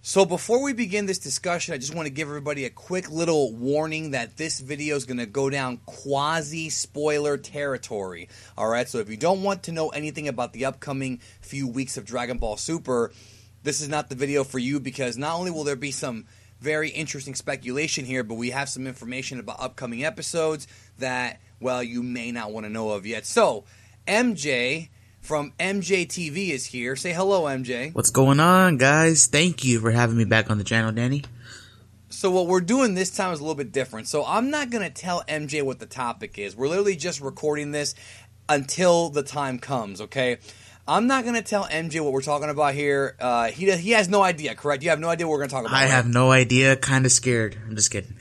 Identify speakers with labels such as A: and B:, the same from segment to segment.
A: So before we begin this discussion, I just want to give everybody a quick little warning that this video is going to go down quasi-spoiler territory. Alright, so if you don't want to know anything about the upcoming few weeks of Dragon Ball Super, this is not the video for you, because not only will there be some very interesting speculation here, but we have some information about upcoming episodes that, well, you may not want to know of yet. So, MJ from MJTV is here. Say hello, MJ.
B: What's going on, guys? Thank you for having me back on the channel, Danny.
A: So what we're doing this time is a little bit different. So I'm not going to tell MJ what the topic is. We're literally just recording this until the time comes, okay? I'm not going to tell MJ what we're talking about here. He has no idea, correct? You have no idea what we're going to talk about.
B: I have no idea. Kind of scared. I'm just kidding.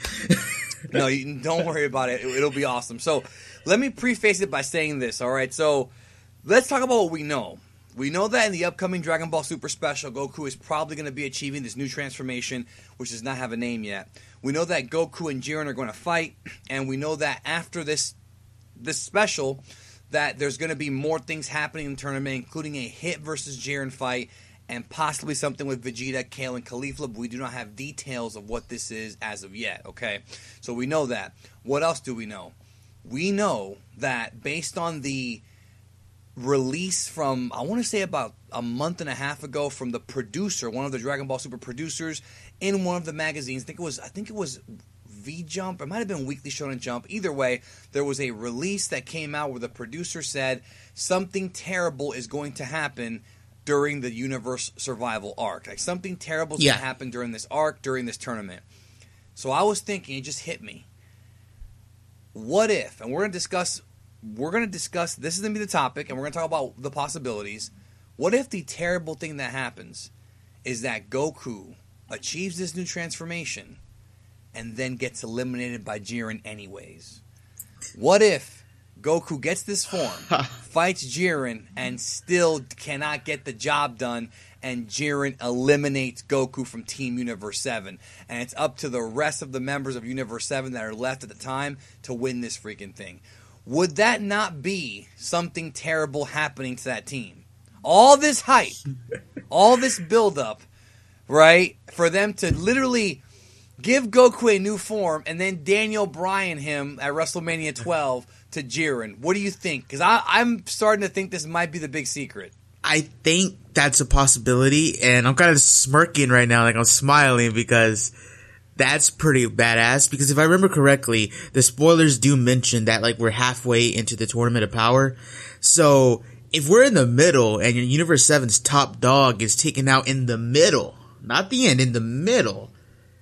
A: No, don't worry about it. It'll be awesome. So let me preface it by saying this, all right? So let's talk about what we know. We know that in the upcoming Dragon Ball Super Special, Goku is probably going to be achieving this new transformation, which does not have a name yet. We know that Goku and Jiren are going to fight, and we know that after this special, that there's going to be more things happening in the tournament, including a Hit versus Jiren fight, and possibly something with Vegeta, Kale, and Caulifla, but we do not have details of what this is as of yet, okay? So we know that. What else do we know? We know that based on the release from, I want to say about a month and a half ago, from the producer, one of the Dragon Ball Super producers, in one of the magazines, I think it was V-Jump, it might have been Weekly Shonen Jump. Either way, there was a release that came out where the producer said something terrible is going to happen during the Universe Survival arc. Like, something terrible is going to happen during this arc, during this tournament. So I was thinking, it just hit me. What if, and we're going to discuss, this is going to be the topic, and we're going to talk about the possibilities. What if the terrible thing that happens is that Goku achieves this new transformation and then gets eliminated by Jiren anyways? What if Goku gets this form, fights Jiren, and still cannot get the job done, and Jiren eliminates Goku from Team Universe 7, and it's up to the rest of the members of Universe 7 that are left at the time to win this freaking thing? Would that not be something terrible happening to that team? All this hype, all this buildup, right, for them to literally give Goku a new form and then Daniel Bryan him at WrestleMania 12 to Jiren. What do you think? Because I'm starting to think this might be the big secret.
B: I think that's a possibility, and I'm kind of smirking right now, like I'm smiling, because that's pretty badass. Because if I remember correctly, the spoilers do mention that, like, we're halfway into the Tournament of Power. So if we're in the middle and your Universe 7's top dog is taken out in the middle, not the end, in the middle,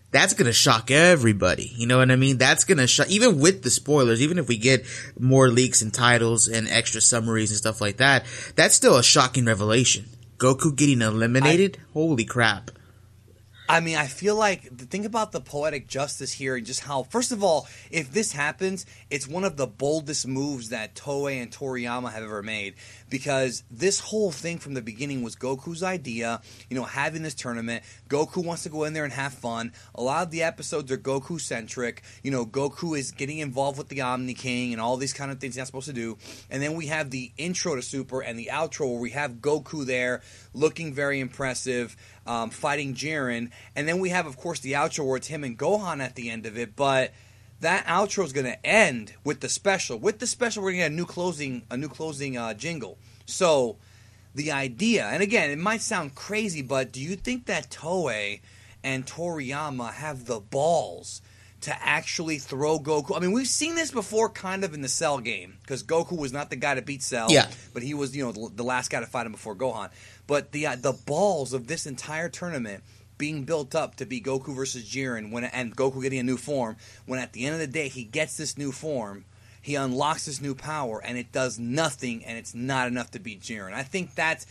B: that's gonna shock everybody. You know what I mean? That's gonna shock, even with the spoilers, even if we get more leaks and titles and extra summaries and stuff like that, that's still a shocking revelation. Goku getting eliminated? Holy crap.
A: I mean, I feel like, think about the poetic justice here and just how, first of all, if this happens, it's one of the boldest moves that Toei and Toriyama have ever made, because this whole thing from the beginning was Goku's idea, you know, having this tournament. Goku wants to go in there and have fun. A lot of the episodes are Goku-centric. You know, Goku is getting involved with the Omni King and all these kind of things he's not supposed to do. And then we have the intro to Super and the outro where we have Goku there looking very impressive, fighting Jiren. And then we have, of course, the outro where it's him and Gohan at the end of it. But that outro is going to end with the special. With the special, we're going to get a new closing jingle. So the idea, and again, it might sound crazy, but do you think that Toei and Toriyama have the balls to actually throw Goku? I mean, we've seen this before kind of in the Cell game, because Goku was not the guy to beat Cell, but he was, you know, the last guy to fight him before Gohan. But the balls of this entire tournament being built up to be Goku versus Jiren, and Goku getting a new form, when at the end of the day he gets this new form, he unlocks this new power, and it does nothing, and it's not enough to beat Jiren. I think that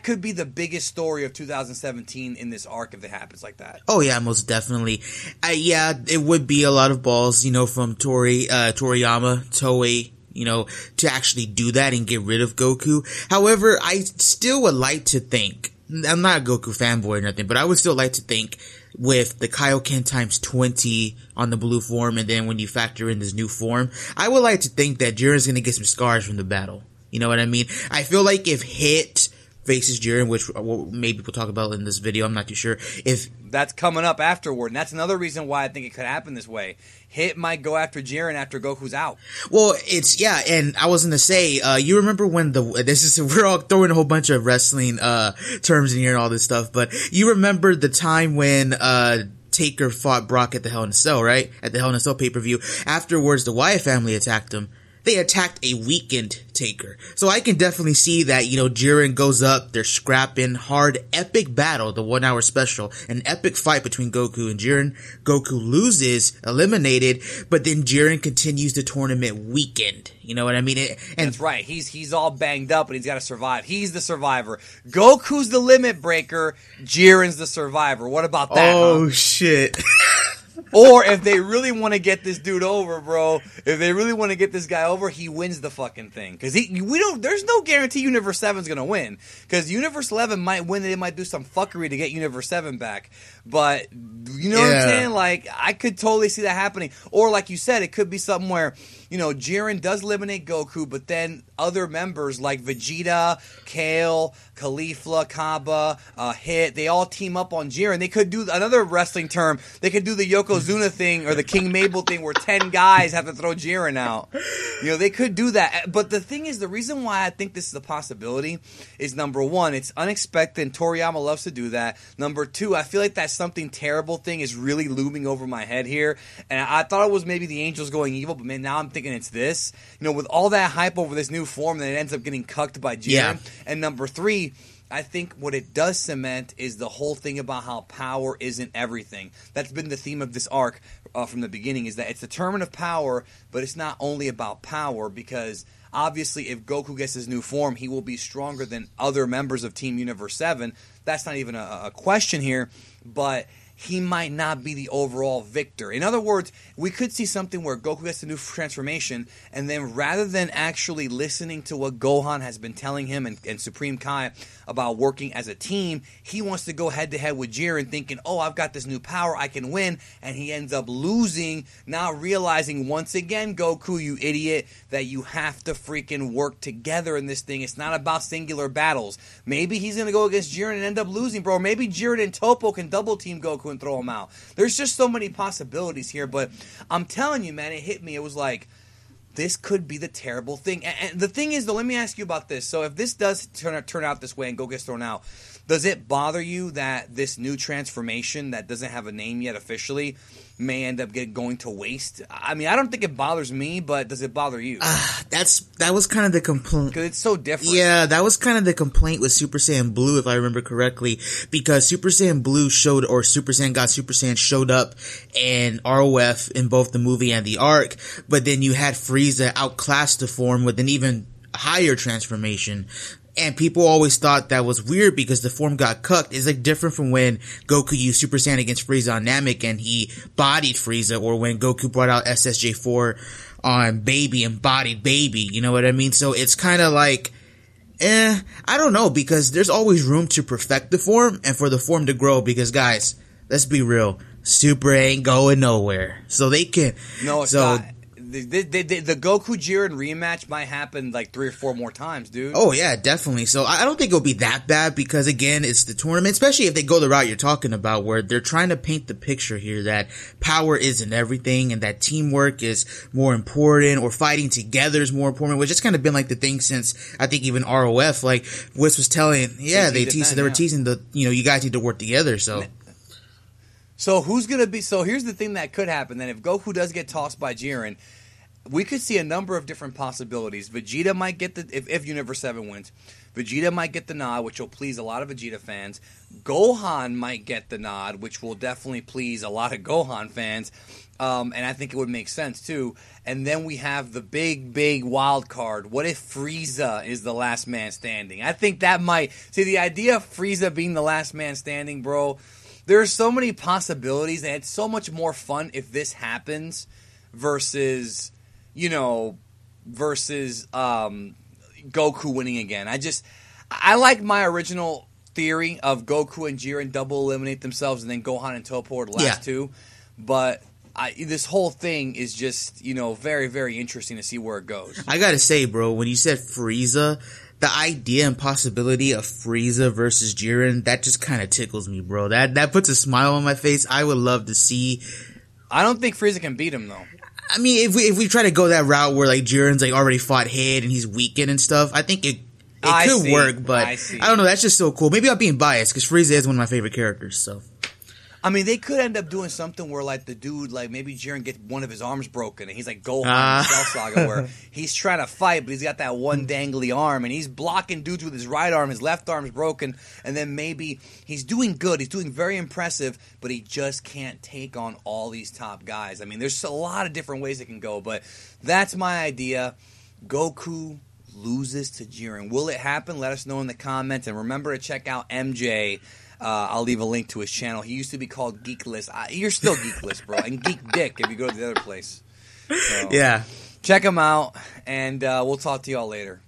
A: could be the biggest story of 2017 in this arc if it happens like that.
B: Oh yeah, most definitely. Yeah, it would be a lot of balls, you know, from Toriyama, Toei, you know, to actually do that and get rid of Goku. However, I still would like to think, I'm not a Goku fanboy or nothing, but I would still like to think, with the Kaioken times 20 on the blue form, and then when you factor in this new form, I would like to think that Jiren's gonna get some scars from the battle. You know what I mean? I feel like if Hit faces Jiren, which maybe we'll talk about in this video, I'm not too sure. If
A: that's coming up afterward, and that's another reason why I think it could happen this way. Hit might go after Jiren after Goku's out.
B: Well, and I was gonna say, you remember when we're all throwing a whole bunch of wrestling terms in here and all this stuff, but you remember the time when Taker fought Brock at the Hell in a Cell, right? At the Hell in a Cell pay-per-view. Afterwards, the Wyatt family attacked him. They attacked a weakened Taker. So I can definitely see that, Jiren goes up, they're scrapping, hard, epic battle, the 1 hour special, an epic fight between Goku and Jiren. Goku loses, eliminated, but then Jiren continues the tournament weakened. You know what I mean?
A: That's right. He's all banged up, but he's got to survive. He's the survivor. Goku's the limit breaker. Jiren's the survivor. What about that?
B: Oh, shit.
A: Or if they really want to get this dude over, bro, if they really want to get this guy over, he wins the fucking thing. Because there's no guarantee Universe 7's going to win. Because Universe 11 might win, they might do some fuckery to get Universe 7 back. But, you know what I'm saying? Like, I could totally see that happening. Or, like you said, it could be something where, Jiren does eliminate Goku, but then other members like Vegeta, Kale, Caulifla, Kaba, Hit, they all team up on Jiren. They could do another wrestling term. They could do the Yokozuna thing or the King Mabel thing where 10 guys have to throw Jiren out. They could do that. But the thing is, the reason why I think this is a possibility is, number one, it's unexpected and Toriyama loves to do that. Number two, I feel like that something terrible thing is really looming over my head here. And I thought it was maybe the Angels going evil, but man, now I'm thinking it's this. With all that hype over this new form, then it ends up getting cucked by Jiren. Yeah. And number three, I think what it does cement is the whole thing about how power isn't everything. That's been the theme of this arc from the beginning, is that it's the tournament of power, but it's not only about power, because obviously if Goku gets his new form, he will be stronger than other members of Team Universe 7. That's not even a question here, but he might not be the overall victor. In other words, we could see something where Goku gets a new transformation, and then rather than actually listening to what Gohan has been telling him and Supreme Kai about working as a team, he wants to go head-to-head with Jiren thinking, oh, I've got this new power, I can win, and he ends up losing, not realizing once again, Goku, you idiot, that you have to freaking work together in this thing. It's not about singular battles. Maybe he's going to go against Jiren and end up losing, bro. Or maybe Jiren and Topo can double-team Goku and throw him out. There's just so many possibilities here, but I'm telling you, man, it hit me. It was like, this could be the terrible thing. And the thing is, though, let me ask you about this. So if this does turn out this way and Goku gets thrown out, does it bother you that this new transformation that doesn't have a name yet officially may end up going to waste? I mean, I don't think it bothers me, but does it bother you?
B: That was kind of the complaint.
A: Because it's so different.
B: Yeah, that was kind of the complaint with Super Saiyan Blue, if I remember correctly, because Super Saiyan Blue Super Saiyan God Super Saiyan showed up in ROF in both the movie and the arc, but then you had Frieza outclass the form with an even higher transformation. And people always thought that was weird because the form got cucked. It's like different from when Goku used Super Saiyan against Frieza on Namek and he bodied Frieza, or when Goku brought out SSJ4 on Baby and bodied Baby. You know what I mean? So it's kind of like, I don't know, because there's always room to perfect the form and for the form to grow, because guys, let's be real. Super ain't going nowhere. So they can.
A: No, it's not. The Goku Jiren rematch might happen like 3 or 4 more times, dude.
B: Oh, yeah, definitely. So I don't think it'll be that bad because, again, it's the tournament, especially if they go the route you're talking about where they're trying to paint the picture here that power isn't everything and that teamwork is more important, or fighting together is more important, which has kind of been like the thing since, I think, even ROF. Like, Wiz was telling, they were teasing you guys need to work together, so.
A: So who's going to be, so here's the thing that could happen then. If Goku does get tossed by Jiren, we could see a number of different possibilities. Vegeta might get if Universe 7 wins, Vegeta might get the nod, which will please a lot of Vegeta fans. Gohan might get the nod, which will definitely please a lot of Gohan fans. And I think it would make sense, too. And then we have the big wild card. What if Frieza is the last man standing? I think that might, see, the idea of Frieza being the last man standing, bro, there are so many possibilities, and it's so much more fun if this happens versus Goku winning again. I like my original theory of Goku and Jiren double eliminate themselves and then Gohan and Toppo are the last two. But this whole thing is just, very, very interesting to see where it goes.
B: I gotta say, bro, when you said Frieza, the idea and possibility of Frieza versus Jiren, that just kind of tickles me, bro. That puts a smile on my face. I would love to see.
A: I don't think Frieza can beat him, though.
B: I mean, if we try to go that route where like Jiren's like already fought Head and he's weakened and stuff, I think it could work, but I don't know. That's just so cool. Maybe I'm being biased because Frieza is one of my favorite characters. So,
A: I mean, they could end up doing something where like the dude, like maybe Jiren gets one of his arms broken and he's like Gohan in Cell Saga, where he's trying to fight, but he's got that one dangly arm and he's blocking dudes with his right arm. His left arm's broken, and then maybe he's doing good. He's doing very impressive, but he just can't take on all these top guys. I mean, there's a lot of different ways it can go, but that's my idea. Goku loses to Jiren. Will it happen? Let us know in the comments. And remember to check out MJ. I'll leave a link to his channel. He used to be called Geeklist. You're still Geeklist, bro. And Geek Dick if you go to the other place. So,
B: yeah.
A: Check him out, and we'll talk to y'all later.